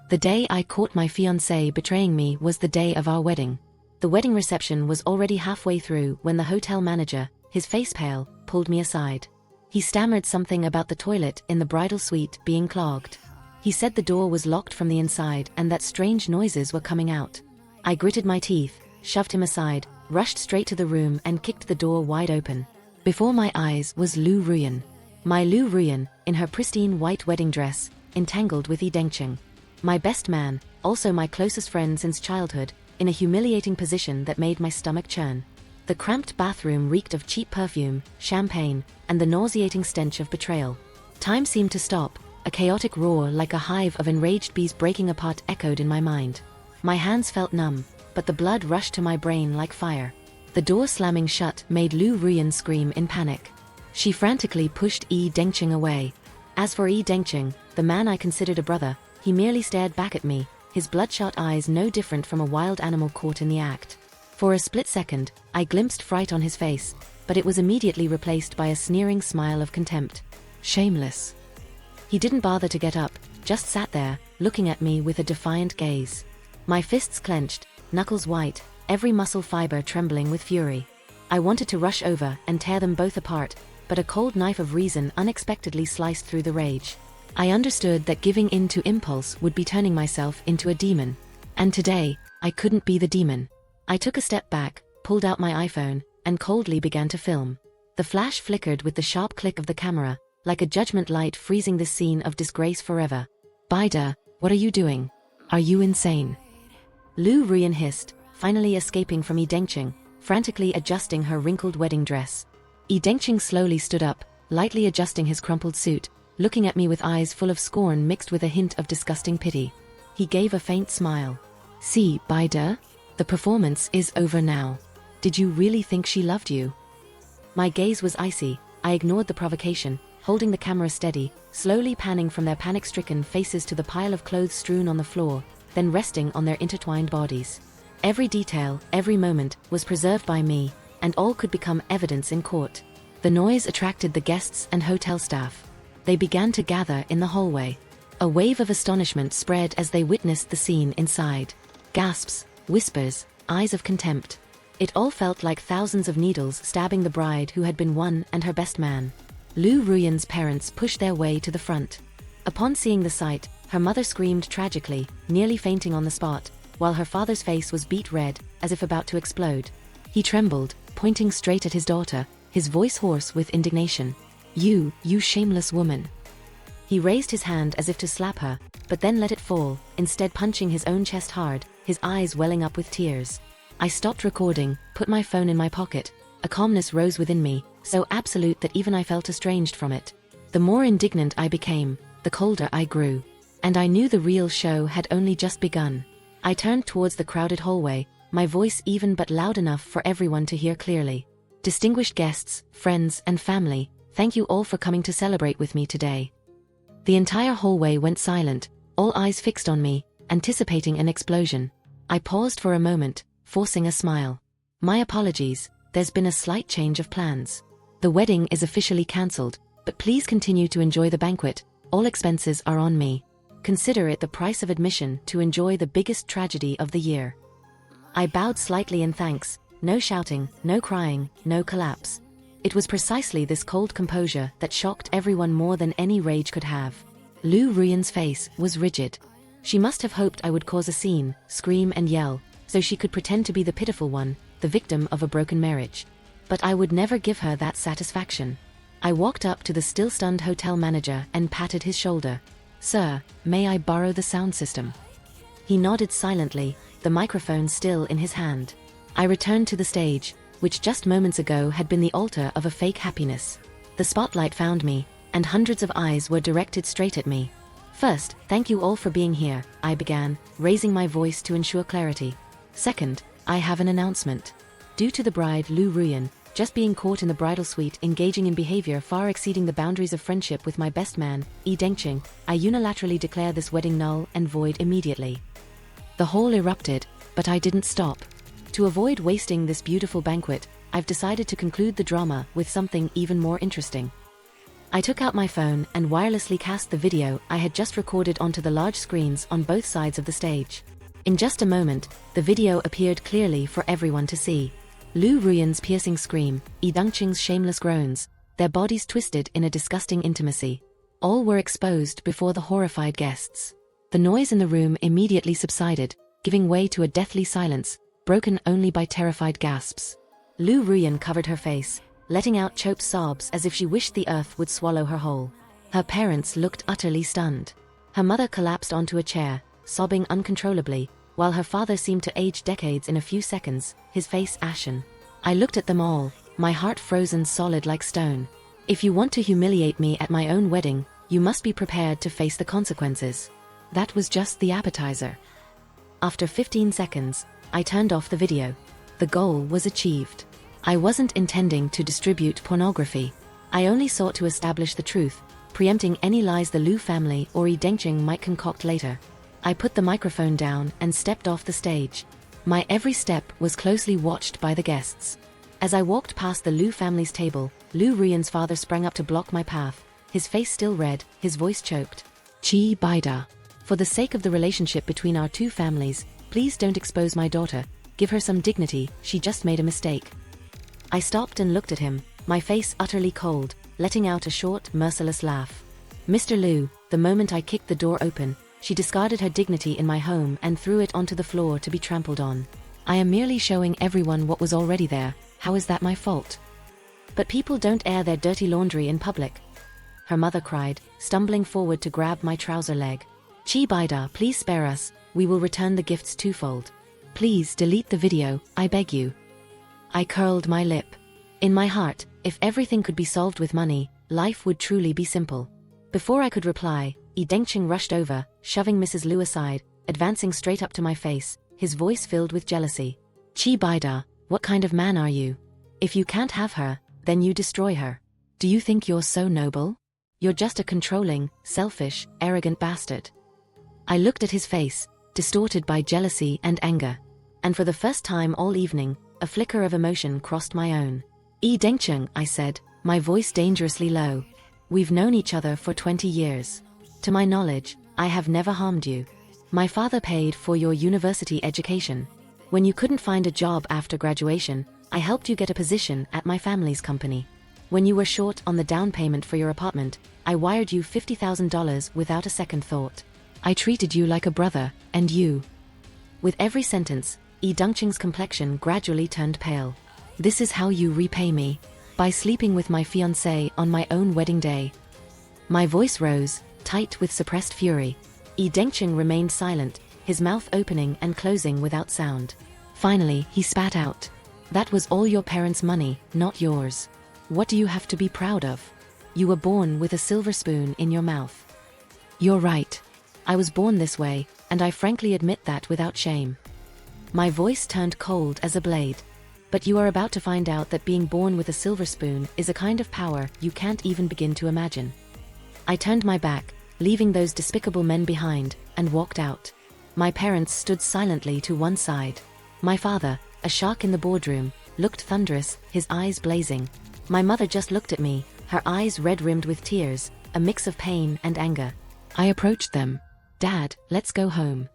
The day I caught my fiancé betraying me was the day of our wedding. The wedding reception was already halfway through when the hotel manager, his face pale, pulled me aside. He stammered something about the toilet in the bridal suite being clogged. He said the door was locked from the inside and that strange noises were coming out. I gritted my teeth, shoved him aside, rushed straight to the room and kicked the door wide open. Before my eyes was Lu Ruyan. My Lu Ruyan, in her pristine white wedding dress, entangled with Yi Dengqing. My best man, also my closest friend since childhood, in a humiliating position that made my stomach churn. The cramped bathroom reeked of cheap perfume, champagne, and the nauseating stench of betrayal. Time seemed to stop. A chaotic roar like a hive of enraged bees breaking apart echoed in my mind. My hands felt numb, but the blood rushed to my brain like fire. The door slamming shut made Lu Ruyan scream in panic. She frantically pushed Yi Dengqing away. As for Yi Dengqing, the man I considered a brother, he merely stared back at me, his bloodshot eyes no different from a wild animal caught in the act. For a split second, I glimpsed fright on his face, but it was immediately replaced by a sneering smile of contempt. Shameless. He didn't bother to get up, just sat there, looking at me with a defiant gaze. My fists clenched, knuckles white, every muscle fiber trembling with fury. I wanted to rush over and tear them both apart, but a cold knife of reason unexpectedly sliced through the rage. I understood that giving in to impulse would be turning myself into a demon. And today, I couldn't be the demon. I took a step back, pulled out my iPhone, and coldly began to film. The flash flickered with the sharp click of the camera, like a judgment light freezing this scene of disgrace forever. Bida, what are you doing? Are you insane? Lu Ruyan hissed, finally escaping from Yi Dengqing, frantically adjusting her wrinkled wedding dress. Yi Dengqing slowly stood up, lightly adjusting his crumpled suit, looking at me with eyes full of scorn mixed with a hint of disgusting pity. He gave a faint smile. See, Bida? The performance is over now. Did you really think she loved you? My gaze was icy. I ignored the provocation, holding the camera steady, slowly panning from their panic-stricken faces to the pile of clothes strewn on the floor, then resting on their intertwined bodies. Every detail, every moment, was preserved by me, and all could become evidence in court. The noise attracted the guests and hotel staff. They began to gather in the hallway. A wave of astonishment spread as they witnessed the scene inside. Gasps, whispers, eyes of contempt. It all felt like thousands of needles stabbing the bride who had been won and her best man. Lu Ruyan's parents pushed their way to the front. Upon seeing the sight, her mother screamed tragically, nearly fainting on the spot, while her father's face was beet red, as if about to explode. He trembled, pointing straight at his daughter, his voice hoarse with indignation. You shameless woman. He raised his hand as if to slap her, but then let it fall, instead punching his own chest hard, his eyes welling up with tears. I stopped recording, put my phone in my pocket. A calmness rose within me, so absolute that even I felt estranged from it. The more indignant I became, the colder I grew. And I knew the real show had only just begun. I turned towards the crowded hallway, my voice even but loud enough for everyone to hear clearly. Distinguished guests, friends, and family, thank you all for coming to celebrate with me today. The entire hallway went silent, all eyes fixed on me, anticipating an explosion. I paused for a moment, forcing a smile. My apologies, there's been a slight change of plans. The wedding is officially cancelled, but please continue to enjoy the banquet. All expenses are on me. Consider it the price of admission to enjoy the biggest tragedy of the year. I bowed slightly in thanks. No shouting, no crying, no collapse. It was precisely this cold composure that shocked everyone more than any rage could have. Lu Ruyan's face was rigid. She must have hoped I would cause a scene, scream and yell, so she could pretend to be the pitiful one, the victim of a broken marriage. But I would never give her that satisfaction. I walked up to the still-stunned hotel manager and patted his shoulder. Sir, may I borrow the sound system? He nodded silently, the microphone still in his hand. I returned to the stage, which just moments ago had been the altar of a fake happiness. The spotlight found me, and hundreds of eyes were directed straight at me. First, thank you all for being here, I began, raising my voice to ensure clarity. Second, I have an announcement. Due to the bride Lu Ruyan just being caught in the bridal suite engaging in behavior far exceeding the boundaries of friendship with my best man, Yi Dengqing, I unilaterally declare this wedding null and void immediately. The hall erupted, but I didn't stop. To avoid wasting this beautiful banquet, I've decided to conclude the drama with something even more interesting. I took out my phone and wirelessly cast the video I had just recorded onto the large screens on both sides of the stage. In just a moment, the video appeared clearly for everyone to see. Lu Ruyan's piercing scream, Yi Dongqing's shameless groans, their bodies twisted in a disgusting intimacy. All were exposed before the horrified guests. The noise in the room immediately subsided, giving way to a deathly silence, broken only by terrified gasps. Lu Ruyan covered her face, letting out choked sobs as if she wished the earth would swallow her whole. Her parents looked utterly stunned. Her mother collapsed onto a chair, sobbing uncontrollably, while her father seemed to age decades in a few seconds, his face ashen. I looked at them all, my heart frozen solid like stone. If you want to humiliate me at my own wedding, you must be prepared to face the consequences. That was just the appetizer. After 15 seconds, I turned off the video. The goal was achieved. I wasn't intending to distribute pornography. I only sought to establish the truth, preempting any lies the Lu family or Yi Dongqing might concoct later. I put the microphone down and stepped off the stage. My every step was closely watched by the guests. As I walked past the Lu family's table, Lu Ruyan's father sprang up to block my path, his face still red, his voice choked. Chi Baida. For the sake of the relationship between our two families, please don't expose my daughter. Give her some dignity, she just made a mistake. I stopped and looked at him, my face utterly cold, letting out a short, merciless laugh. Mr. Lu, the moment I kicked the door open, she discarded her dignity in my home and threw it onto the floor to be trampled on. I am merely showing everyone what was already there. How is that my fault? But people don't air their dirty laundry in public. Her mother cried, stumbling forward to grab my trouser leg. Chi Baida, please spare us, we will return the gifts twofold. Please delete the video, I beg you. I curled my lip. In my heart, if everything could be solved with money, life would truly be simple. Before I could reply, Yi Dongqing rushed over, shoving Mrs. Lu aside, advancing straight up to my face, his voice filled with jealousy. Chi Baida, what kind of man are you? If you can't have her, then you destroy her. Do you think you're so noble? You're just a controlling, selfish, arrogant bastard. I looked at his face, distorted by jealousy and anger. And for the first time all evening, a flicker of emotion crossed my own. Yi Dongqing, I said, my voice dangerously low. We've known each other for 20 years. To my knowledge, I have never harmed you. My father paid for your university education. When you couldn't find a job after graduation, I helped you get a position at my family's company. When you were short on the down payment for your apartment, I wired you $50,000 without a second thought. I treated you like a brother, and you. With every sentence, Yi Dongqing's complexion gradually turned pale. This is how you repay me. By sleeping with my fiancé on my own wedding day. My voice rose, tight with suppressed fury. Yi Dongqing remained silent, his mouth opening and closing without sound. Finally, he spat out. That was all your parents' money, not yours. What do you have to be proud of? You were born with a silver spoon in your mouth. You're right. I was born this way, and I frankly admit that without shame. My voice turned cold as a blade. But you are about to find out that being born with a silver spoon is a kind of power you can't even begin to imagine. I turned my back, leaving those despicable men behind, and walked out. My parents stood silently to one side. My father, a shark in the boardroom, looked thunderous, his eyes blazing. My mother just looked at me, her eyes red-rimmed with tears, a mix of pain and anger. I approached them. Dad, let's go home.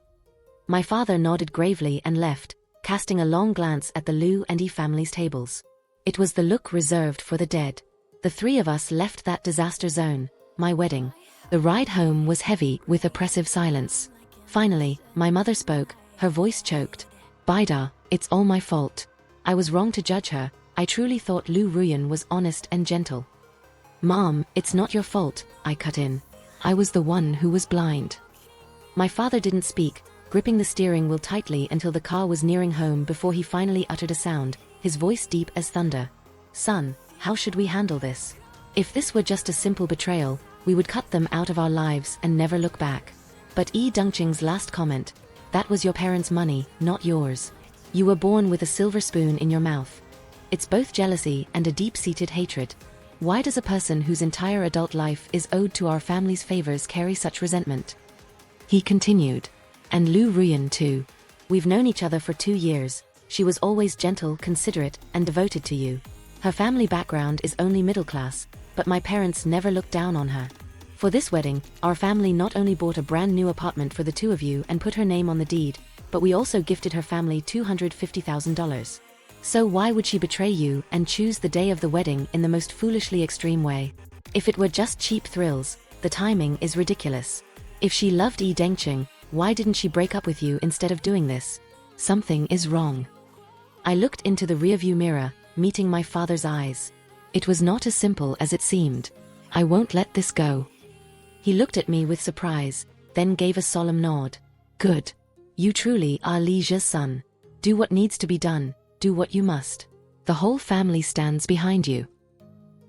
My father nodded gravely and left, casting a long glance at the Lu and Yi family's tables. It was the look reserved for the dead. The three of us left that disaster zone, my wedding. The ride home was heavy with oppressive silence. Finally, my mother spoke, her voice choked. Baida, it's all my fault. I was wrong to judge her. I truly thought Lu Ruyan was honest and gentle. Mom, it's not your fault, I cut in. I was the one who was blind. My father didn't speak, gripping the steering wheel tightly until the car was nearing home before he finally uttered a sound, his voice deep as thunder. Son, how should we handle this? If this were just a simple betrayal, we would cut them out of our lives and never look back. But Yi Dongqing's last comment, that was your parents' money, not yours. You were born with a silver spoon in your mouth. It's both jealousy and a deep-seated hatred. Why does a person whose entire adult life is owed to our family's favors carry such resentment? He continued. And Lu Ruyan too. We've known each other for 2 years. She was always gentle, considerate, and devoted to you. Her family background is only middle class, but my parents never looked down on her. For this wedding, our family not only bought a brand new apartment for the two of you and put her name on the deed, but we also gifted her family $250,000. So why would she betray you and choose the day of the wedding in the most foolishly extreme way? If it were just cheap thrills, the timing is ridiculous. If she loved Yi Dengqing, why didn't she break up with you instead of doing this? Something is wrong. I looked into the rearview mirror, meeting my father's eyes. It was not as simple as it seemed. I won't let this go. He looked at me with surprise, then gave a solemn nod. Good. You truly are Li Zhe's son. Do what needs to be done, do what you must. The whole family stands behind you.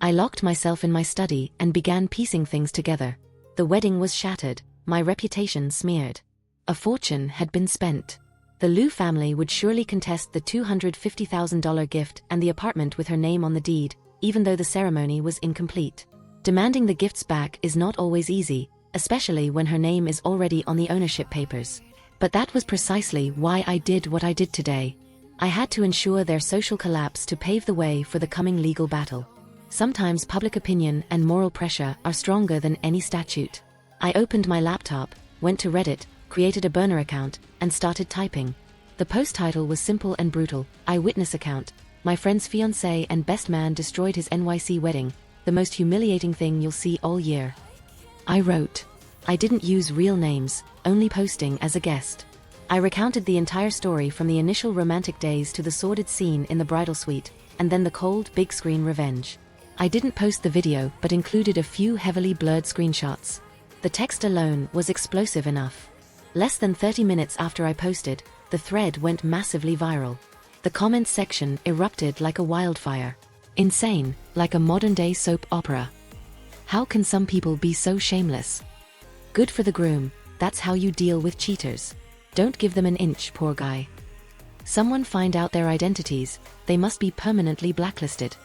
I locked myself in my study and began piecing things together. The wedding was shattered, my reputation smeared. A fortune had been spent. The Liu family would surely contest the $250,000 gift and the apartment with her name on the deed, even though the ceremony was incomplete. Demanding the gifts back is not always easy, especially when her name is already on the ownership papers. But that was precisely why I did what I did today. I had to ensure their social collapse to pave the way for the coming legal battle. Sometimes public opinion and moral pressure are stronger than any statute. I opened my laptop, went to Reddit, created a burner account, and started typing. The post title was simple and brutal: eyewitness account. My friend's fiancé and best man destroyed his NYC wedding, the most humiliating thing you'll see all year. I wrote. I didn't use real names, only posting as a guest. I recounted the entire story from the initial romantic days to the sordid scene in the bridal suite, and then the cold, big screen revenge. I didn't post the video but included a few heavily blurred screenshots. The text alone was explosive enough. Less than 30 minutes after I posted, the thread went massively viral. The comments section erupted like a wildfire. Insane, like a modern-day soap opera. How can some people be so shameless? Good for the groom, that's how you deal with cheaters. Don't give them an inch, poor guy. Someone find out their identities, they must be permanently blacklisted.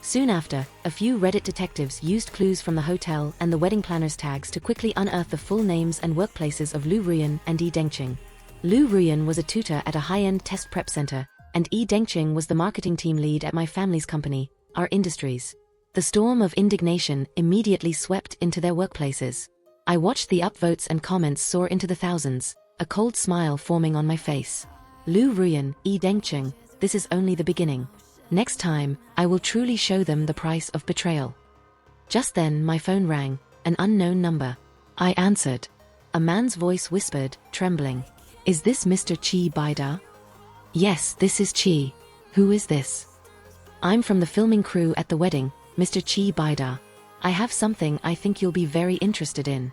Soon after, a few Reddit detectives used clues from the hotel and the wedding planner's tags to quickly unearth the full names and workplaces of Liu Ruyan and Yi Dengqing. Liu Ruyan was a tutor at a high-end test prep center, and Yi Dengqing was the marketing team lead at my family's company, Our Industries. The storm of indignation immediately swept into their workplaces. I watched the upvotes and comments soar into the thousands, a cold smile forming on my face. Liu Ruyan, Yi Dengqing, this is only the beginning. Next time, I will truly show them the price of betrayal. Just then my phone rang, an unknown number. I answered. A man's voice whispered, trembling. Is this Mr. Chi Baida? Yes, this is Chi. Who is this? I'm from the filming crew at the wedding, Mr. Chi Baida. I have something I think you'll be very interested in.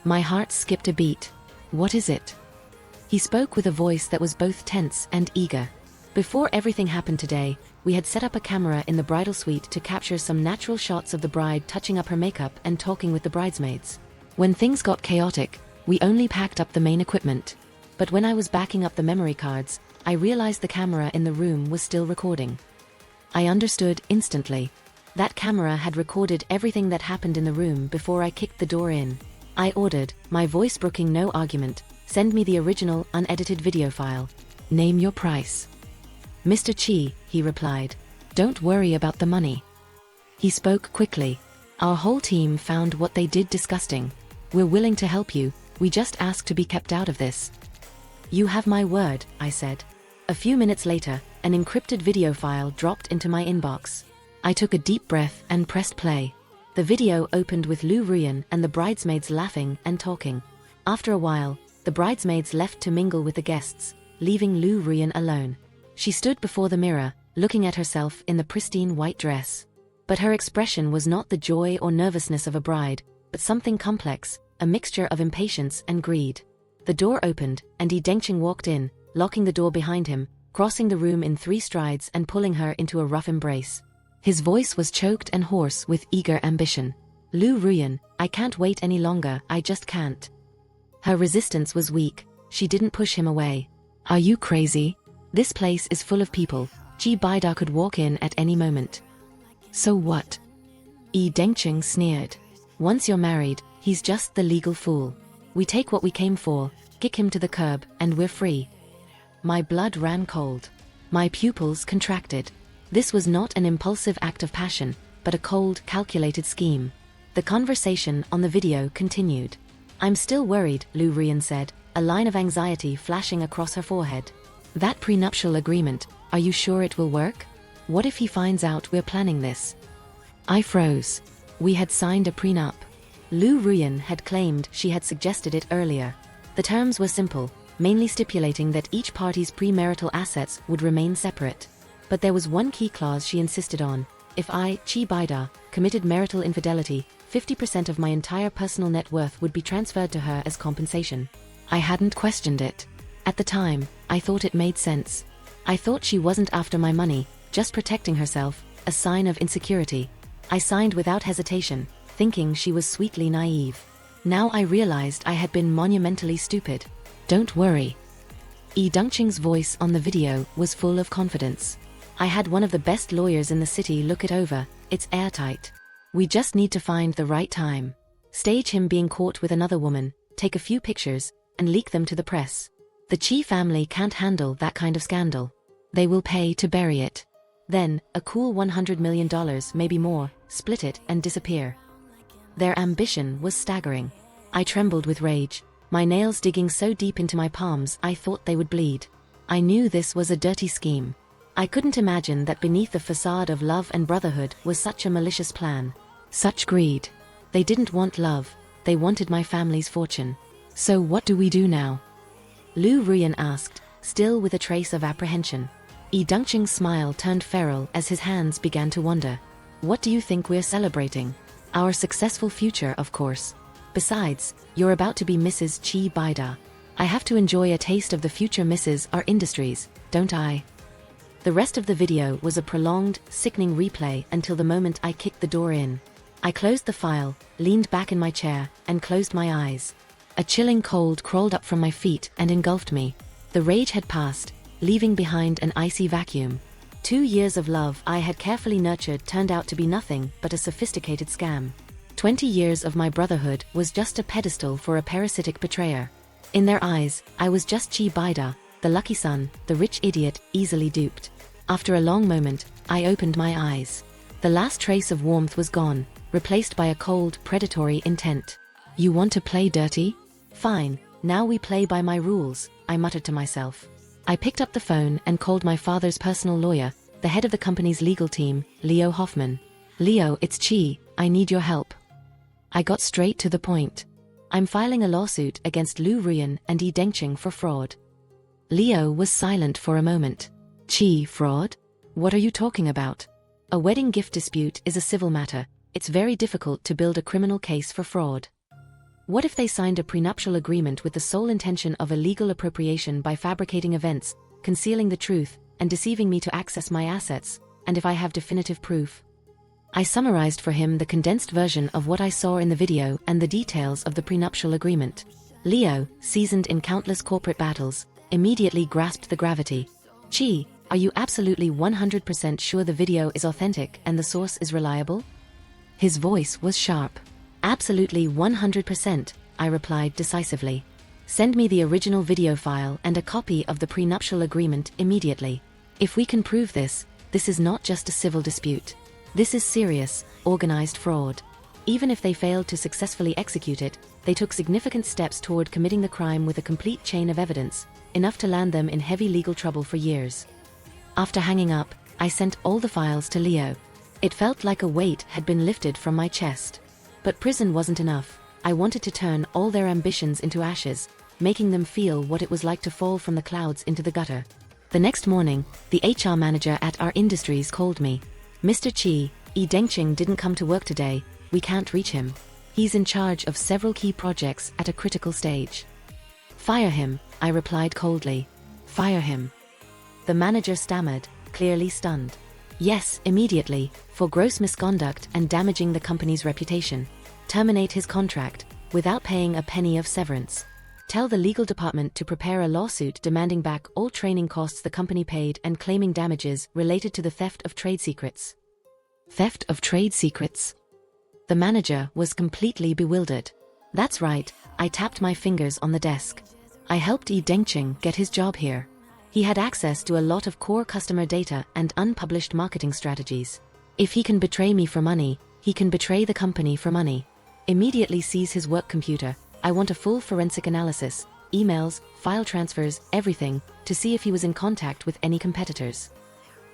My heart skipped a beat. What is it? He spoke with a voice that was both tense and eager. Before everything happened today, we had set up a camera in the bridal suite to capture some natural shots of the bride touching up her makeup and talking with the bridesmaids. When things got chaotic, we only packed up the main equipment. But when I was backing up the memory cards, I realized the camera in the room was still recording. I understood instantly. That camera had recorded everything that happened in the room before I kicked the door in. I ordered, my voice brooking no argument, send me the original, unedited video file. Name your price. Mr. Chi, he replied. Don't worry about the money. He spoke quickly. Our whole team found what they did disgusting. We're willing to help you, we just ask to be kept out of this. You have my word, I said. A few minutes later, an encrypted video file dropped into my inbox. I took a deep breath and pressed play. The video opened with Liu Ruyan and the bridesmaids laughing and talking. After a while, the bridesmaids left to mingle with the guests, leaving Liu Ruyan alone. She stood before the mirror, looking at herself in the pristine white dress. But her expression was not the joy or nervousness of a bride, but something complex, a mixture of impatience and greed. The door opened, and Yi Dengqing walked in, locking the door behind him, crossing the room in 3 strides and pulling her into a rough embrace. His voice was choked and hoarse with eager ambition. Liu Ruyan, I can't wait any longer, I just can't. Her resistance was weak, she didn't push him away. Are you crazy? This place is full of people, Chi Baida could walk in at any moment. So what? Yi Dengqing sneered. Once you're married, he's just the legal fool. We take what we came for, kick him to the curb, and we're free. My blood ran cold. My pupils contracted. This was not an impulsive act of passion, but a cold, calculated scheme. The conversation on the video continued. "I'm still worried," Lu Rian said, a line of anxiety flashing across her forehead. "That prenuptial agreement, are you sure it will work? What if he finds out we're planning this?" I froze. We had signed a prenup. Lu Rian had claimed she had suggested it earlier. The terms were simple, mainly stipulating that each party's premarital assets would remain separate. But there was one key clause she insisted on. If I, Chi Baida, committed marital infidelity, 50% of my entire personal net worth would be transferred to her as compensation. I hadn't questioned it. At the time, I thought it made sense. I thought she wasn't after my money, just protecting herself, a sign of insecurity. I signed without hesitation, thinking she was sweetly naive. Now I realized I had been monumentally stupid. "Don't worry." Yi Dongqing's voice on the video was full of confidence. "I had one of the best lawyers in the city look it over, it's airtight. We just need to find the right time. Stage him being caught with another woman, take a few pictures, and leak them to the press. The Chi family can't handle that kind of scandal. They will pay to bury it. Then, a cool $100 million, maybe more, split it and disappear." Their ambition was staggering. I trembled with rage, my nails digging so deep into my palms I thought they would bleed. I knew this was a dirty scheme. I couldn't imagine that beneath the facade of love and brotherhood was such a malicious plan. Such greed. They didn't want love, they wanted my family's fortune. "So what do we do now?" Lu Rian asked, still with a trace of apprehension. Yi Dongqing's smile turned feral as his hands began to wander. "What do you think we're celebrating? Our successful future, of course. Besides, you're about to be Mrs. Chi Baida. I have to enjoy a taste of the future Mrs. Our Industries, don't I?" The rest of the video was a prolonged, sickening replay until the moment I kicked the door in. I closed the file, leaned back in my chair, and closed my eyes. A chilling cold crawled up from my feet and engulfed me. The rage had passed, leaving behind an icy vacuum. 2 years of love I had carefully nurtured turned out to be nothing but a sophisticated scam. 20 years of my brotherhood was just a pedestal for a parasitic betrayer. In their eyes, I was just Chi Baida, the lucky son, the rich idiot, easily duped. After a long moment, I opened my eyes. The last trace of warmth was gone, replaced by a cold, predatory intent. "You want to play dirty? Fine, now we play by my rules," I muttered to myself. I picked up the phone and called my father's personal lawyer, the head of the company's legal team, Leo Hoffman. "Leo, it's Chi, I need your help." I got straight to the point. "I'm filing a lawsuit against Lu Rian and Yi Dongqing for fraud." Leo was silent for a moment. "Chi, fraud? What are you talking about? A wedding gift dispute is a civil matter. It's very difficult to build a criminal case for fraud. What if they signed a prenuptial agreement with the sole intention of illegal appropriation by fabricating events, concealing the truth, and deceiving me to access my assets, and if I have definitive proof?" I summarized for him the condensed version of what I saw in the video and the details of the prenuptial agreement. Leo, seasoned in countless corporate battles, immediately grasped the gravity. "Chi, are you absolutely 100% sure the video is authentic and the source is reliable?" His voice was sharp. "Absolutely 100%, I replied decisively. "Send me the original video file and a copy of the prenuptial agreement immediately. If we can prove this, this is not just a civil dispute. This is serious, organized fraud. Even if they failed to successfully execute it, they took significant steps toward committing the crime with a complete chain of evidence, enough to land them in heavy legal trouble for years." After hanging up, I sent all the files to Leo. It felt like a weight had been lifted from my chest. But prison wasn't enough. I wanted to turn all their ambitions into ashes, making them feel what it was like to fall from the clouds into the gutter. The next morning, the HR manager at Our Industries called me. "Mr. Chi, Yi Dongqing didn't come to work today, we can't reach him. He's in charge of several key projects at a critical stage." "Fire him," I replied coldly. "Fire him." The manager stammered, clearly stunned. "Yes, immediately, for gross misconduct and damaging the company's reputation. Terminate his contract, without paying a penny of severance. Tell the legal department to prepare a lawsuit demanding back all training costs the company paid and claiming damages related to the theft of trade secrets." Theft of trade secrets? The manager was completely bewildered. "That's right," I tapped my fingers on the desk. "I helped Yi Dongqing get his job here. He had access to a lot of core customer data and unpublished marketing strategies. If he can betray me for money, he can betray the company for money. Immediately seize his work computer. I want a full forensic analysis, emails, file transfers, everything, to see if he was in contact with any competitors.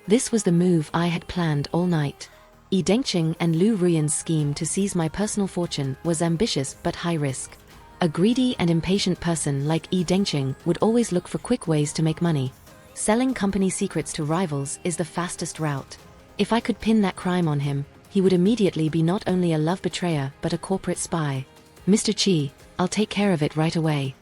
This was the move I had planned all night. Yi Dengqing and Lu Ruyan's scheme to seize my personal fortune was ambitious but high risk. A greedy and impatient person like Yi Dengqing would always look for quick ways to make money. Selling company secrets to rivals is the fastest route. If I could pin that crime on him, he would immediately be not only a love betrayer but a corporate spy. "Mr. Chi, I'll take care of it right away,"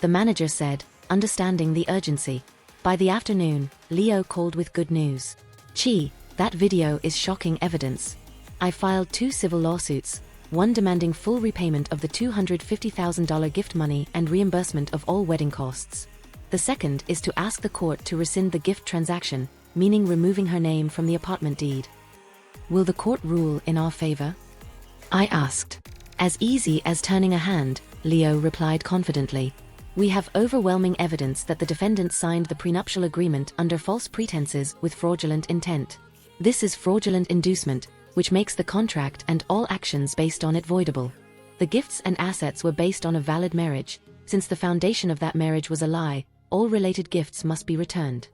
the manager said, understanding the urgency. By the afternoon, Leo called with good news. "Chi, that video is shocking evidence. I filed 2 civil lawsuits, one demanding full repayment of the $250,000 gift money and reimbursement of all wedding costs. The second is to ask the court to rescind the gift transaction, meaning removing her name from the apartment deed. Will the court rule in our favor?" I asked. "As easy as turning a hand," Leo replied confidently. "We have overwhelming evidence that the defendant signed the prenuptial agreement under false pretenses with fraudulent intent. This is fraudulent inducement, which makes the contract and all actions based on it voidable. The gifts and assets were based on a valid marriage. Since the foundation of that marriage was a lie, all related gifts must be returned."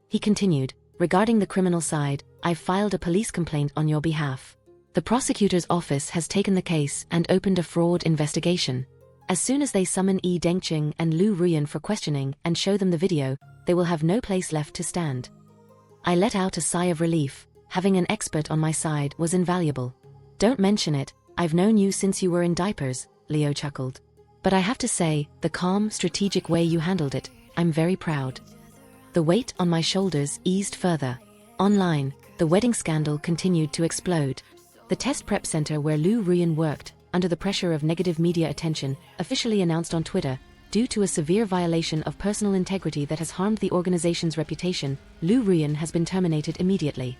He continued, "Regarding the criminal side, I filed a police complaint on your behalf. The prosecutor's office has taken the case and opened a fraud investigation. As soon as they summon Yi Dengqing and Lu Ruyan for questioning and show them the video, they will have no place left to stand." I let out a sigh of relief. Having an expert on my side was invaluable. "Don't mention it, I've known you since you were in diapers," Leo chuckled. "But I have to say, the calm, strategic way you handled it, I'm very proud." The weight on my shoulders eased further. Online, the wedding scandal continued to explode. The test prep center where Lu Ruyan worked, under the pressure of negative media attention, officially announced on Twitter, due to a severe violation of personal integrity that has harmed the organization's reputation, Lu Ruyan has been terminated immediately.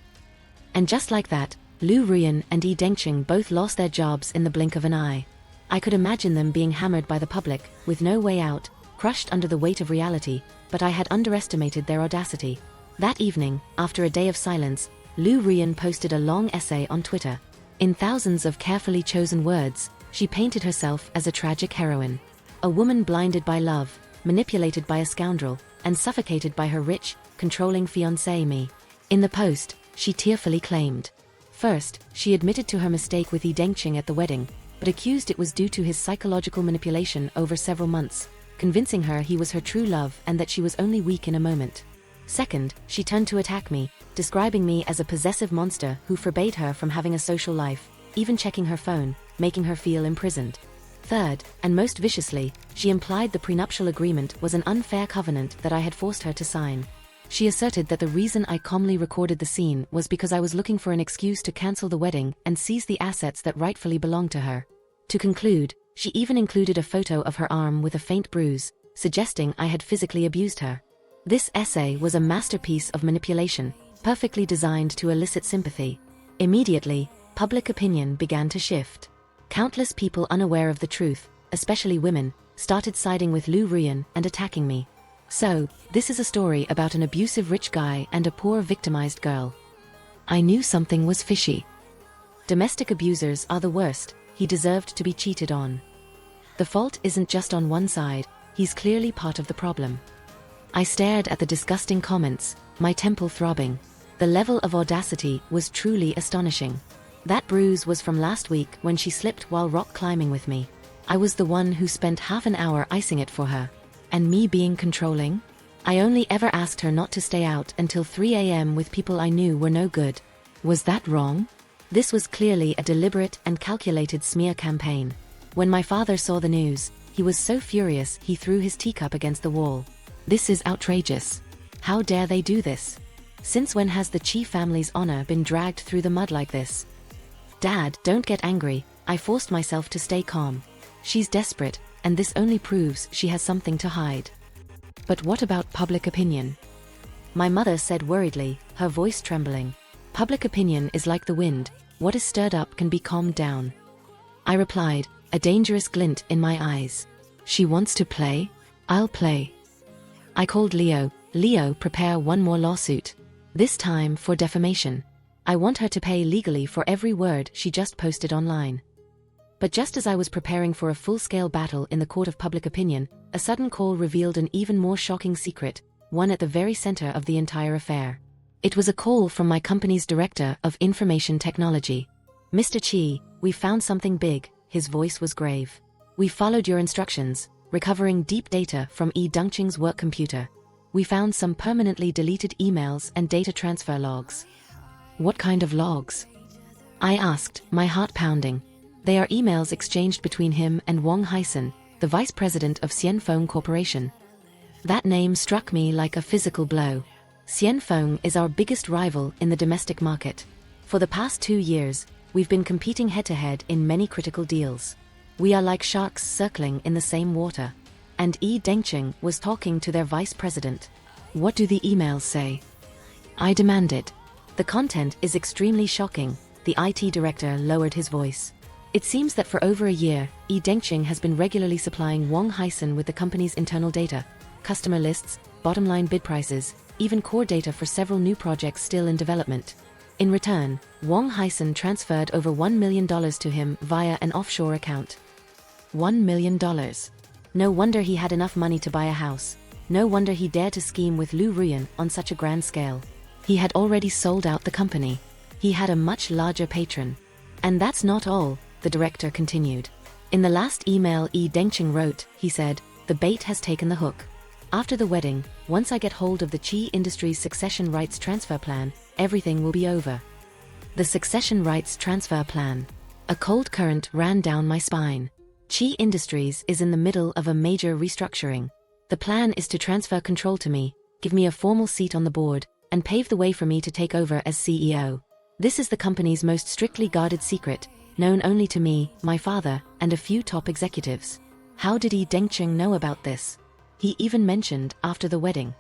And just like that, Lu Ruyan and Yi Dengqing both lost their jobs in the blink of an eye. I could imagine them being hammered by the public, with no way out, crushed under the weight of reality, but I had underestimated their audacity. That evening, after a day of silence, Lu Ruyan posted a long essay on Twitter. In thousands of carefully chosen words, she painted herself as a tragic heroine. A woman blinded by love, manipulated by a scoundrel, and suffocated by her rich, controlling fiancé me. In the post, she tearfully claimed. First, she admitted to her mistake with Yi Dengqing at the wedding, but accused it was due to his psychological manipulation over several months, convincing her he was her true love and that she was only weak in a moment. Second, she turned to attack me, describing me as a possessive monster who forbade her from having a social life, even checking her phone, making her feel imprisoned. Third, and most viciously, she implied the prenuptial agreement was an unfair covenant that I had forced her to sign. She asserted that the reason I calmly recorded the scene was because I was looking for an excuse to cancel the wedding and seize the assets that rightfully belonged to her. To conclude, she even included a photo of her arm with a faint bruise, suggesting I had physically abused her. This essay was a masterpiece of manipulation, perfectly designed to elicit sympathy. Immediately, public opinion began to shift. Countless people unaware of the truth, especially women, started siding with Lu Ruyan and attacking me. So, this is a story about an abusive rich guy and a poor victimized girl. I knew something was fishy. Domestic abusers are the worst. He deserved to be cheated on. The fault isn't just on one side, he's clearly part of the problem. I stared at the disgusting comments, my temple throbbing. The level of audacity was truly astonishing. That bruise was from last week when she slipped while rock climbing with me. I was the one who spent half an hour icing it for her. And me being controlling? I only ever asked her not to stay out until 3 a.m. with people I knew were no good. Was that wrong? This was clearly a deliberate and calculated smear campaign. When my father saw the news, he was so furious he threw his teacup against the wall. This is outrageous. How dare they do this? Since when has the Chi family's honor been dragged through the mud like this? Dad, don't get angry. I forced myself to stay calm. She's desperate, and this only proves she has something to hide. But what about public opinion? My mother said worriedly, her voice trembling. Public opinion is like the wind. What is stirred up can be calmed down. I replied, a dangerous glint in my eyes. She wants to play? I'll play. I called Leo. Leo, prepare one more lawsuit. This time for defamation. I want her to pay legally for every word she just posted online. But just as I was preparing for a full-scale battle in the court of public opinion, a sudden call revealed an even more shocking secret, one at the very center of the entire affair. It was a call from my company's director of information technology. "Mr. Chi, we found something big," his voice was grave. "We followed your instructions, recovering deep data from Dongqing's work computer. We found some permanently deleted emails and data transfer logs." "What kind of logs?" I asked, my heart pounding. "They are emails exchanged between him and Wang Haisen, the vice president of Xianfeng Corporation." That name struck me like a physical blow. Xianfeng is our biggest rival in the domestic market. For the past 2 years, we've been competing head-to-head in many critical deals. We are like sharks circling in the same water. And Dongqing was talking to their vice president. "What do the emails say?" I demanded. "The content is extremely shocking," the IT director lowered his voice. "It seems that for over a year, Dongqing has been regularly supplying Wang Haisen with the company's internal data, customer lists, bottom-line bid prices, even core data for several new projects still in development. In return, Wang Haisen transferred over $1 million to him via an offshore account." $1 million. No wonder he had enough money to buy a house. No wonder he dared to scheme with Lu Ruyan on such a grand scale. He had already sold out the company. He had a much larger patron. "And that's not all," the director continued. "In the last email Dongqing wrote, he said, 'The bait has taken the hook. After the wedding, once I get hold of the Qi Industries succession rights transfer plan, everything will be over.'" The succession rights transfer plan. A cold current ran down my spine. Qi Industries is in the middle of a major restructuring. The plan is to transfer control to me, give me a formal seat on the board, and pave the way for me to take over as CEO. This is the company's most strictly guarded secret, known only to me, my father, and a few top executives. How did Dongqing know about this? He even mentioned after the wedding.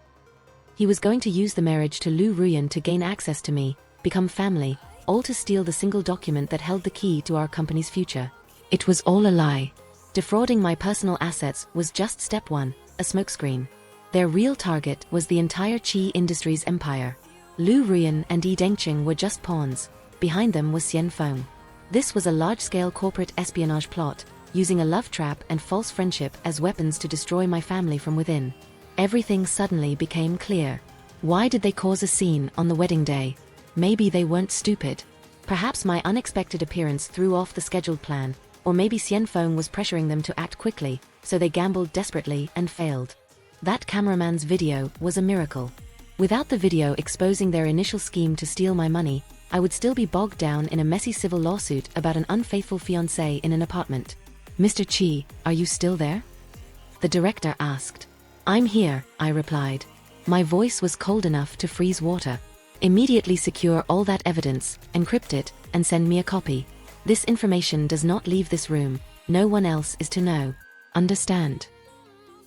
He was going to use the marriage to Lu Ruyan to gain access to me, become family, all to steal the single document that held the key to our company's future. It was all a lie. Defrauding my personal assets was just step one, a smokescreen. Their real target was the entire Qi Industries empire. Lu Ruyan and Dongqing were just pawns. Behind them was Xianfeng. This was a large-scale corporate espionage plot, using a love trap and false friendship as weapons to destroy my family from within. Everything suddenly became clear. Why did they cause a scene on the wedding day? Maybe they weren't stupid. Perhaps my unexpected appearance threw off the scheduled plan, or maybe Xianfeng was pressuring them to act quickly, so they gambled desperately and failed. That cameraman's video was a miracle. Without the video exposing their initial scheme to steal my money, I would still be bogged down in a messy civil lawsuit about an unfaithful fiancé in an apartment. "Mr. Chi, are you still there?" the director asked. "I'm here," I replied. My voice was cold enough to freeze water. "Immediately secure all that evidence, encrypt it, and send me a copy. This information does not leave this room. No one else is to know. Understand?"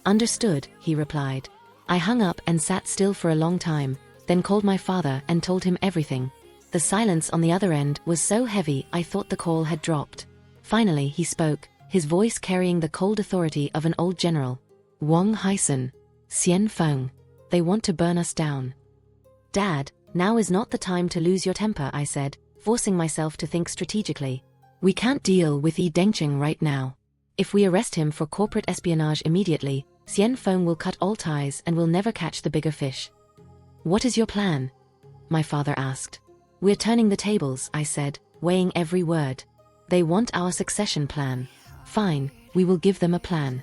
"Understood," he replied. I hung up and sat still for a long time, then called my father and told him everything. The silence on the other end was so heavy I thought the call had dropped. Finally he spoke, his voice carrying the cold authority of an old general. "Wang Haisen, Xianfeng, they want to burn us down." "Dad, now is not the time to lose your temper," I said, forcing myself to think strategically. "We can't deal with Dongqing right now. If we arrest him for corporate espionage immediately, Xianfeng will cut all ties and will never catch the bigger fish." "What is your plan?" my father asked. "We're turning the tables," I said, weighing every word. "They want our succession plan. Fine, we will give them a plan."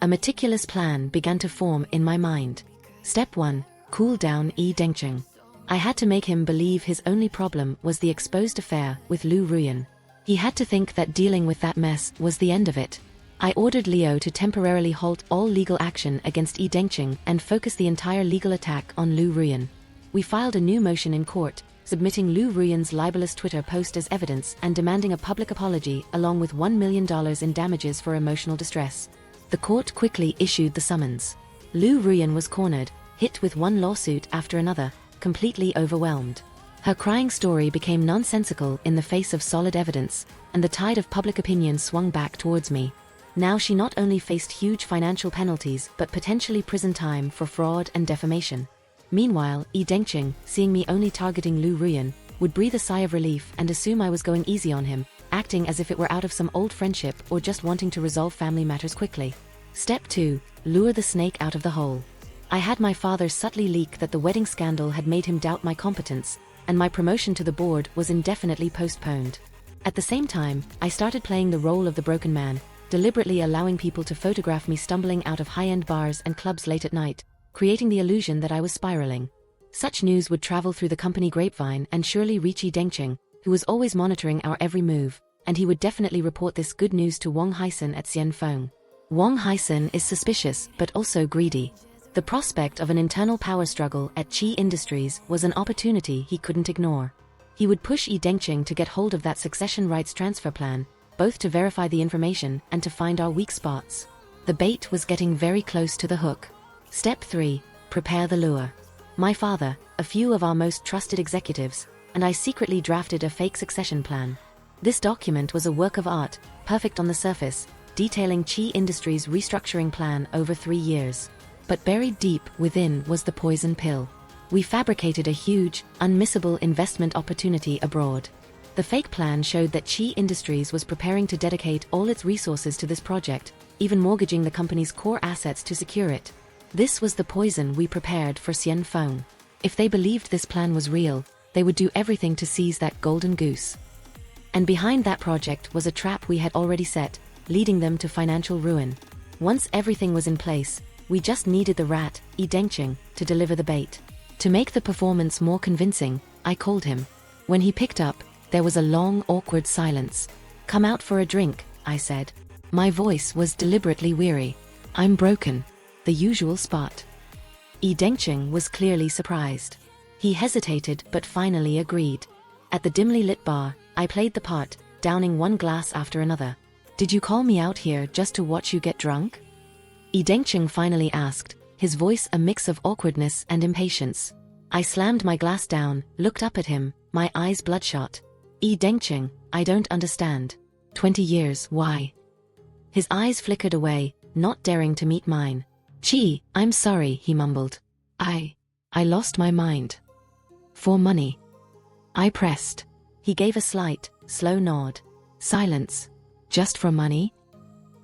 A meticulous plan began to form in my mind. Step 1, cool down Dongqing. I had to make him believe his only problem was the exposed affair with Lu Ruyan. He had to think that dealing with that mess was the end of it. I ordered Leo to temporarily halt all legal action against Dongqing and focus the entire legal attack on Lu Ruyan. We filed a new motion in court, submitting Lu Ruyan's libelous Twitter post as evidence and demanding a public apology along with $1 million in damages for emotional distress. The court quickly issued the summons. Lu Ruyan was cornered, hit with one lawsuit after another, completely overwhelmed. Her crying story became nonsensical in the face of solid evidence, and the tide of public opinion swung back towards me. Now she not only faced huge financial penalties but potentially prison time for fraud and defamation. Meanwhile, Dongqing, seeing me only targeting Lu Ruyan, would breathe a sigh of relief and assume I was going easy on him, acting as if it were out of some old friendship or just wanting to resolve family matters quickly. Step 2. Lure the snake out of the hole. I had my father subtly leak that the wedding scandal had made him doubt my competence, and my promotion to the board was indefinitely postponed. At the same time, I started playing the role of the broken man, deliberately allowing people to photograph me stumbling out of high-end bars and clubs late at night, creating the illusion that I was spiraling. Such news would travel through the company grapevine and surely reach Yi Dengqing, who was always monitoring our every move, and he would definitely report this good news to Wang Haisen at Xian Feng. Wang Haisen is suspicious but also greedy. The prospect of an internal power struggle at Qi Industries was an opportunity he couldn't ignore. He would push Yi Dengqing to get hold of that succession rights transfer plan, both to verify the information and to find our weak spots. The bait was getting very close to the hook. Step 3. Prepare the lure. My father, a few of our most trusted executives, and I secretly drafted a fake succession plan. This document was a work of art, perfect on the surface, detailing Qi Industries' restructuring plan over 3 years. But buried deep within was the poison pill. We fabricated a huge, unmissable investment opportunity abroad. The fake plan showed that Qi Industries was preparing to dedicate all its resources to this project, even mortgaging the company's core assets to secure it. This was the poison we prepared for Xian Feng. If they believed this plan was real, they would do everything to seize that golden goose. And behind that project was a trap we had already set, leading them to financial ruin. Once everything was in place, we just needed the rat, Yi Dengqing, to deliver the bait. To make the performance more convincing, I called him. When he picked up, there was a long, awkward silence. "Come out for a drink," I said. My voice was deliberately weary. "I'm broken." The usual spot. Yi Dengqing was clearly surprised. He hesitated but finally agreed. At the dimly lit bar, I played the part, downing one glass after another. "Did you call me out here just to watch you get drunk?" Yi Dengqing finally asked, his voice a mix of awkwardness and impatience. I slammed my glass down, looked up at him, my eyes bloodshot. "Yi Dengqing, I don't understand. 20 years, why?" His eyes flickered away, not daring to meet mine. "Qi, I'm sorry," he mumbled. I lost my mind. "For money." I pressed. He gave a slight, slow nod. Silence. "Just for money?"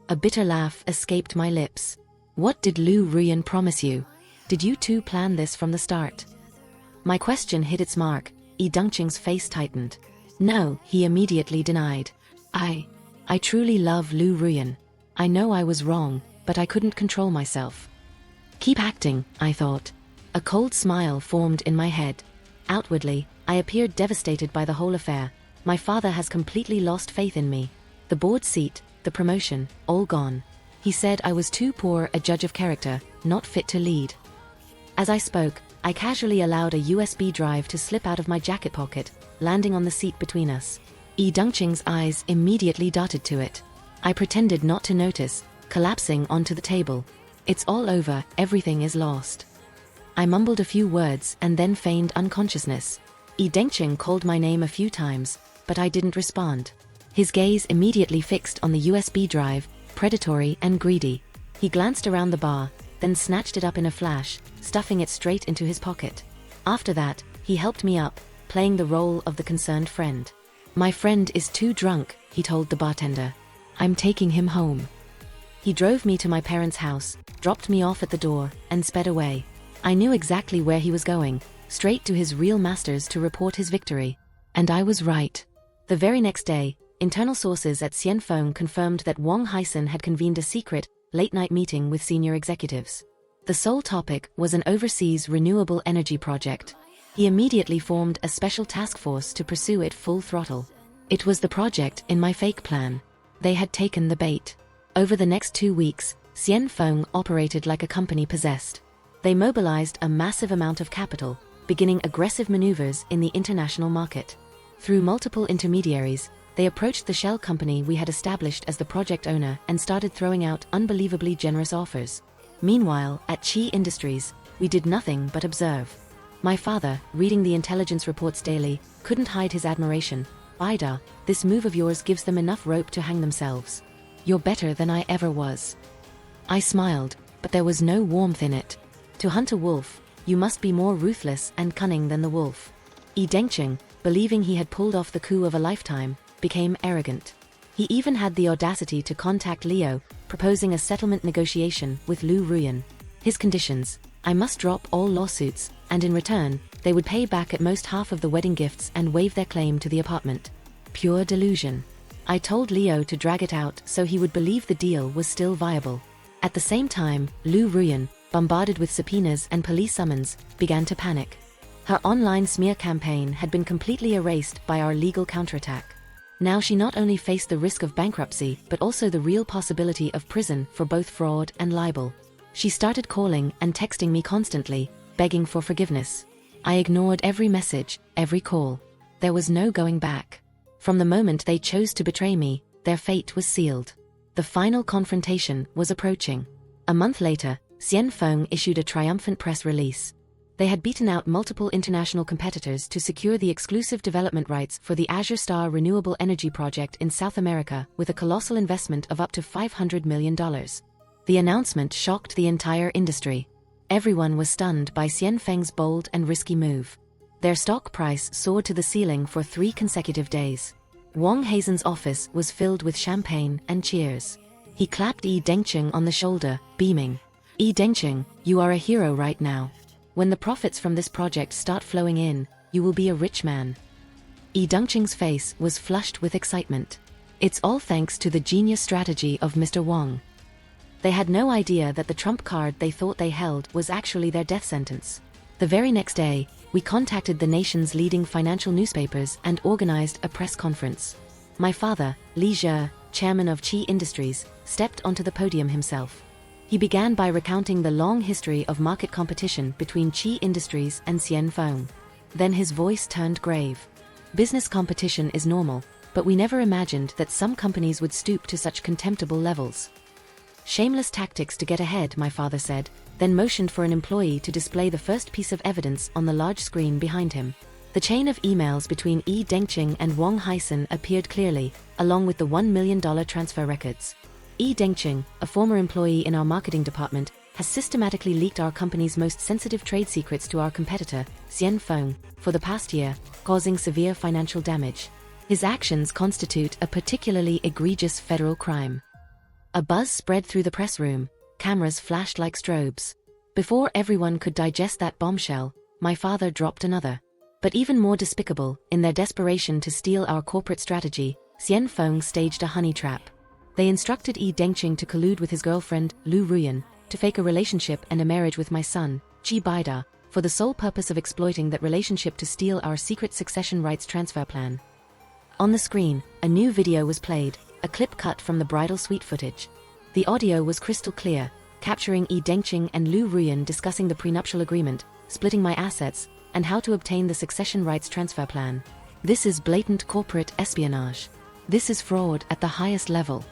A bitter laugh escaped my lips. "What did Lu Ruyan promise you? Did you two plan this from the start?" My question hit its mark. Yi Dengqing's face tightened. "No," he immediately denied. I truly love Lu Ruyan. I know I was wrong, but I couldn't control myself." Keep acting, I thought. A cold smile formed in my head. Outwardly, I appeared devastated by the whole affair. My father has completely lost faith in me. The board seat, the promotion, all gone. He said I was too poor a judge of character, not fit to lead. As I spoke, I casually allowed a USB drive to slip out of my jacket pocket, landing on the seat between us. Yi Dengqing's eyes immediately darted to it. I pretended not to notice, collapsing onto the table. "It's all over, everything is lost." I mumbled a few words and then feigned unconsciousness. Yi Dengqing called my name a few times, but I didn't respond. His gaze immediately fixed on the USB drive, predatory and greedy. He glanced around the bar, then snatched it up in a flash, stuffing it straight into his pocket. After that, he helped me up, playing the role of the concerned friend. "My friend is too drunk," he told the bartender. "I'm taking him home." He drove me to my parents' house, dropped me off at the door, and sped away. I knew exactly where he was going, straight to his real masters to report his victory. And I was right. The very next day, internal sources at Xian Feng confirmed that Wang Haisen had convened a secret, late-night meeting with senior executives. The sole topic was an overseas renewable energy project. He immediately formed a special task force to pursue it full throttle. It was the project in my fake plan. They had taken the bait. Over the next 2 weeks, Xian Feng operated like a company possessed. They mobilized a massive amount of capital, beginning aggressive maneuvers in the international market. Through multiple intermediaries, they approached the shell company we had established as the project owner and started throwing out unbelievably generous offers. Meanwhile, at Qi Industries, we did nothing but observe. My father, reading the intelligence reports daily, couldn't hide his admiration. "Ida, this move of yours gives them enough rope to hang themselves. You're better than I ever was." I smiled, but there was no warmth in it. To hunt a wolf, you must be more ruthless and cunning than the wolf. Yi Dengqing, believing he had pulled off the coup of a lifetime, became arrogant. He even had the audacity to contact Leo, proposing a settlement negotiation with Lu Ruyan. His conditions: I must drop all lawsuits, and in return, they would pay back at most half of the wedding gifts and waive their claim to the apartment. Pure delusion. I told Leo to drag it out so he would believe the deal was still viable. At the same time, Lu Ruyan, bombarded with subpoenas and police summons, began to panic. Her online smear campaign had been completely erased by our legal counterattack. Now she not only faced the risk of bankruptcy but also the real possibility of prison for both fraud and libel. She started calling and texting me constantly, begging for forgiveness. I ignored every message, every call. There was no going back. From the moment they chose to betray me, their fate was sealed. The final confrontation was approaching. A month later, Xian Feng issued a triumphant press release. They had beaten out multiple international competitors to secure the exclusive development rights for the Azure Star renewable energy project in South America with a colossal investment of up to $500 million. The announcement shocked the entire industry. Everyone was stunned by Xian Feng's bold and risky move. Their stock price soared to the ceiling for 3 consecutive days. Wang Hazen's office was filled with champagne and cheers. He clapped Yi Dengqing on the shoulder, beaming. Yi Dengqing, you are a hero right now. When the profits from this project start flowing in, you will be a rich man. Yi Dengqing's face was flushed with excitement. It's all thanks to the genius strategy of Mr. Wang. They had no idea that the trump card they thought they held was actually their death sentence. The very next day, we contacted the nation's leading financial newspapers and organized a press conference. My father, Li Zhe, chairman of Qi Industries, stepped onto the podium himself. He began by recounting the long history of market competition between Qi Industries and Xian Feng. Then his voice turned grave. Business competition is normal, but we never imagined that some companies would stoop to such contemptible levels. Shameless tactics to get ahead, my father said, then motioned for an employee to display the first piece of evidence on the large screen behind him. The chain of emails between Yi Dengqing and Wang Haisen appeared clearly, along with the $1 million transfer records. Yi Dengqing, a former employee in our marketing department, has systematically leaked our company's most sensitive trade secrets to our competitor, Xian Feng, for the past year, causing severe financial damage. His actions constitute a particularly egregious federal crime. A buzz spread through the press room, cameras flashed like strobes. Before everyone could digest that bombshell, my father dropped another. But even more despicable, in their desperation to steal our corporate strategy, Xian Feng staged a honey trap. They instructed Yi Dengqing to collude with his girlfriend, Lu Ruyan, to fake a relationship and a marriage with my son, Qi Baida, for the sole purpose of exploiting that relationship to steal our secret succession rights transfer plan. On the screen, a new video was played, a clip cut from the bridal suite footage. The audio was crystal clear, capturing Yi Dengqing and Lu Ruyan discussing the prenuptial agreement, splitting my assets, and how to obtain the succession rights transfer plan. This is blatant corporate espionage. This is fraud at the highest level.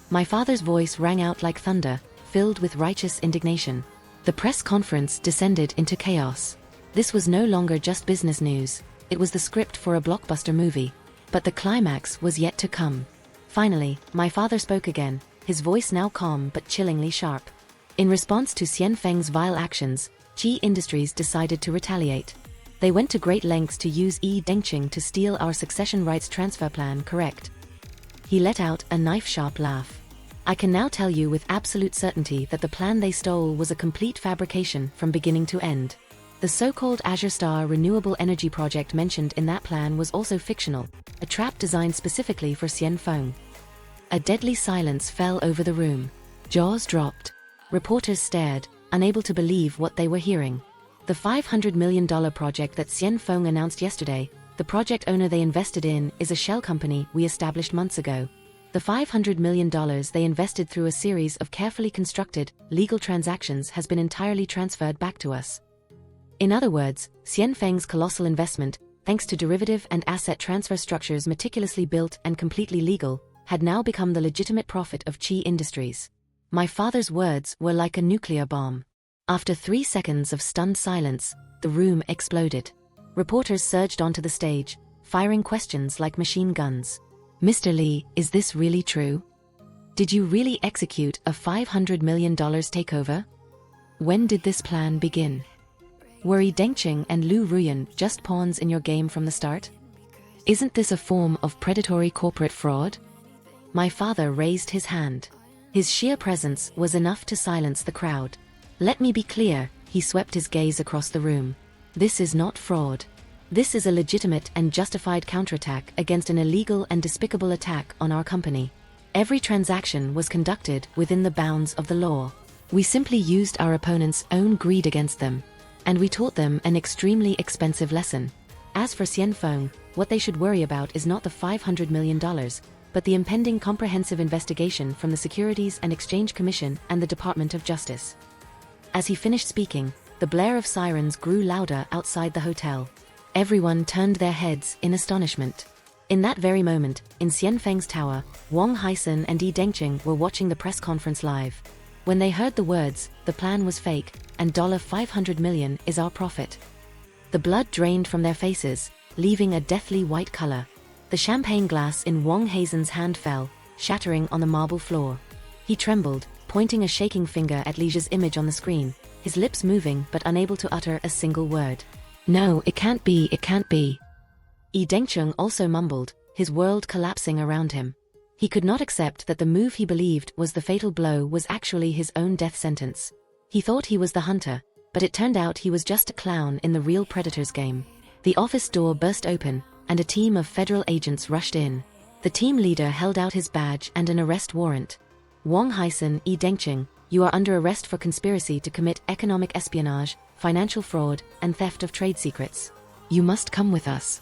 My father's voice rang out like thunder, filled with righteous indignation. The press conference descended into chaos. This was no longer just business news, it was the script for a blockbuster movie. But the climax was yet to come. Finally, my father spoke again, his voice now calm but chillingly sharp. In response to Xian Feng's vile actions, Qi Industries decided to retaliate. They went to great lengths to use Yi Dengqing to steal our succession rights transfer plan, correct? He let out a knife-sharp laugh. I can now tell you with absolute certainty that the plan they stole was a complete fabrication from beginning to end. The so-called Azure Star renewable energy project mentioned in that plan was also fictional, a trap designed specifically for Xian Feng. A deadly silence fell over the room. Jaws dropped. Reporters stared, unable to believe what they were hearing. The $500 million project that Xian Feng announced yesterday, the project owner they invested in, is a shell company we established months ago. The $500 million they invested through a series of carefully constructed, legal transactions has been entirely transferred back to us. In other words, Xian Feng's colossal investment, thanks to derivative and asset transfer structures meticulously built and completely legal, had now become the legitimate profit of Qi Industries. My father's words were like a nuclear bomb. After 3 seconds of stunned silence, the room exploded. Reporters surged onto the stage, firing questions like machine guns. Mr. Li, is this really true? Did you really execute a $500 million takeover? When did this plan begin? Were Yi Dengqing and Lu Ruyan just pawns in your game from the start? Isn't this a form of predatory corporate fraud? My father raised his hand. His sheer presence was enough to silence the crowd. Let me be clear, he swept his gaze across the room. This is not fraud. This is a legitimate and justified counterattack against an illegal and despicable attack on our company. Every transaction was conducted within the bounds of the law. We simply used our opponent's own greed against them, and we taught them an extremely expensive lesson. As for Xianfeng, what they should worry about is not the $500 million, but the impending comprehensive investigation from the Securities and Exchange Commission and the Department of Justice. As he finished speaking, the blare of sirens grew louder outside the hotel. Everyone turned their heads in astonishment. In that very moment, in Xianfeng's tower, Wang Haisen and Yi Dengqing were watching the press conference live. When they heard the words, "The plan was fake, and $500 million is our profit," the blood drained from their faces, leaving a deathly white color. The champagne glass in Wang Haisen's hand fell, shattering on the marble floor. He trembled, pointing a shaking finger at Lige's image on the screen, his lips moving but unable to utter a single word. "No, it can't be, it can't be." Yi Dengqing also mumbled, his world collapsing around him. He could not accept that the move he believed was the fatal blow was actually his own death sentence. He thought he was the hunter, but it turned out he was just a clown in the real predator's game. The office door burst open, and a team of federal agents rushed in. The team leader held out his badge and an arrest warrant. "Wang Haisen, Yi Dengqing, you are under arrest for conspiracy to commit economic espionage, financial fraud, and theft of trade secrets. You must come with us."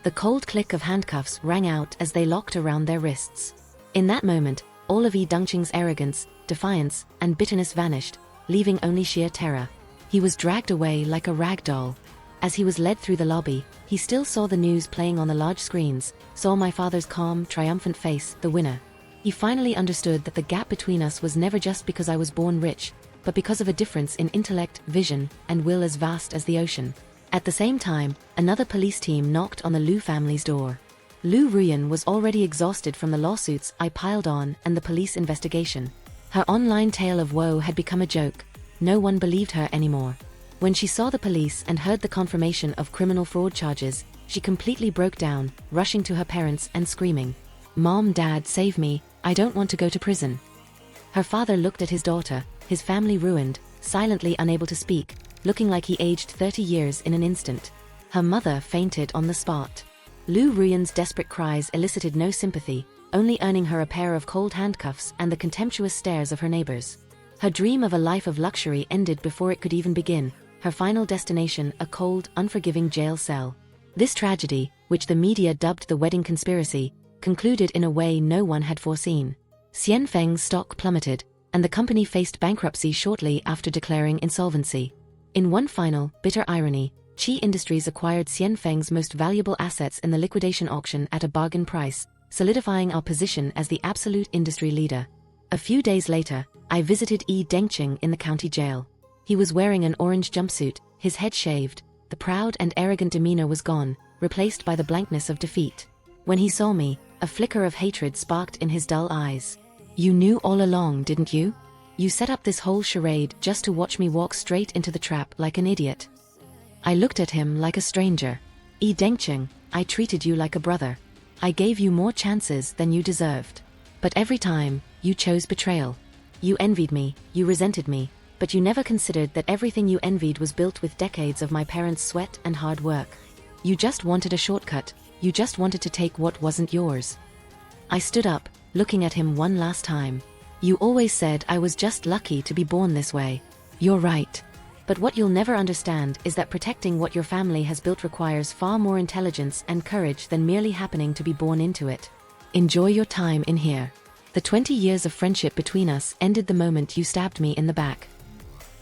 The cold click of handcuffs rang out as they locked around their wrists. In that moment, all of Yi Dengqing's arrogance, defiance, and bitterness vanished, leaving only sheer terror. He was dragged away like a rag doll. As he was led through the lobby, he still saw the news playing on the large screens, saw my father's calm, triumphant face, the winner. He finally understood that the gap between us was never just because I was born rich, but because of a difference in intellect, vision, and will as vast as the ocean. At the same time, another police team knocked on the Liu family's door. Liu Ruyan was already exhausted from the lawsuits I piled on and the police investigation. Her online tale of woe had become a joke. No one believed her anymore. When she saw the police and heard the confirmation of criminal fraud charges, she completely broke down, rushing to her parents and screaming, "Mom, Dad, save me, I don't want to go to prison." Her father looked at his daughter, his family ruined, silently unable to speak, looking like he aged 30 years in an instant. Her mother fainted on the spot. Liu Ruyan's desperate cries elicited no sympathy, only earning her a pair of cold handcuffs and the contemptuous stares of her neighbors. Her dream of a life of luxury ended before it could even begin, her final destination a cold, unforgiving jail cell. This tragedy, which the media dubbed the wedding conspiracy, concluded in a way no one had foreseen. Xianfeng's stock plummeted, and the company faced bankruptcy shortly after declaring insolvency. In one final, bitter irony, Qi Industries acquired Xianfeng's most valuable assets in the liquidation auction at a bargain price, solidifying our position as the absolute industry leader. A few days later, I visited Yi Dengqing in the county jail. He was wearing an orange jumpsuit, his head shaved, the proud and arrogant demeanor was gone, replaced by the blankness of defeat. When he saw me, a flicker of hatred sparked in his dull eyes. "You knew all along, didn't you? You set up this whole charade just to watch me walk straight into the trap like an idiot." I looked at him like a stranger. "Yi Dengqing, I treated you like a brother. I gave you more chances than you deserved. But every time, you chose betrayal. You envied me, you resented me, but you never considered that everything you envied was built with decades of my parents' sweat and hard work. You just wanted a shortcut, you just wanted to take what wasn't yours." I stood up, looking at him one last time. "You always said I was just lucky to be born this way. You're right. But what you'll never understand is that protecting what your family has built requires far more intelligence and courage than merely happening to be born into it. Enjoy your time in here. The 20 years of friendship between us ended the moment you stabbed me in the back."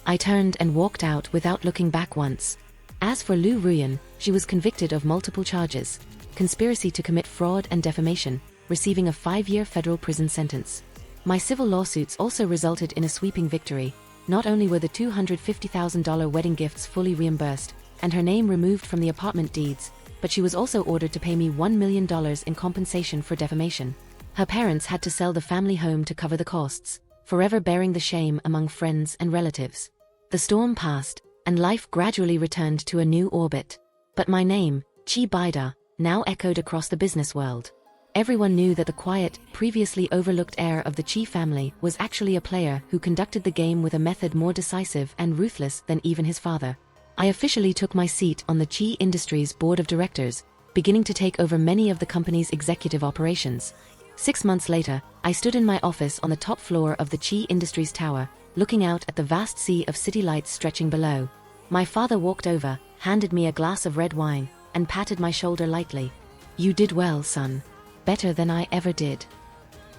I turned and walked out without looking back once. As for Liu Ruyan, she was convicted of multiple charges: conspiracy to commit fraud and defamation, receiving a 5-year federal prison sentence. My civil lawsuits also resulted in a sweeping victory. Not only were the $250,000 wedding gifts fully reimbursed, and her name removed from the apartment deeds, but she was also ordered to pay me $1 million in compensation for defamation. Her parents had to sell the family home to cover the costs, forever bearing the shame among friends and relatives. The storm passed, and life gradually returned to a new orbit. But my name, Qi Baida, now echoed across the business world. Everyone knew that the quiet, previously overlooked heir of the Chi family was actually a player who conducted the game with a method more decisive and ruthless than even his father. I officially took my seat on the Chi Industries board of directors, beginning to take over many of the company's executive operations. 6 months later, I stood in my office on the top floor of the Chi Industries tower, looking out at the vast sea of city lights stretching below. My father walked over, handed me a glass of red wine, and patted my shoulder lightly. "You did well, son. Better than I ever did."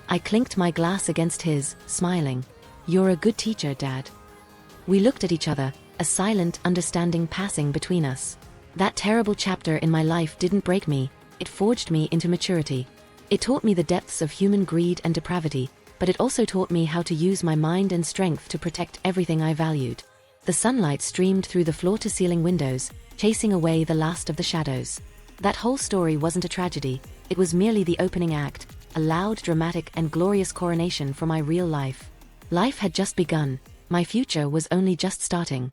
I clinked my glass against his, smiling. "You're a good teacher, Dad." We looked at each other, a silent understanding passing between us. That terrible chapter in my life didn't break me, it forged me into maturity. It taught me the depths of human greed and depravity, but it also taught me how to use my mind and strength to protect everything I valued. The sunlight streamed through the floor-to-ceiling windows, chasing away the last of the shadows. That whole story wasn't a tragedy, it was merely the opening act, a loud, dramatic, and glorious coronation for my real life. Life had just begun, my future was only just starting.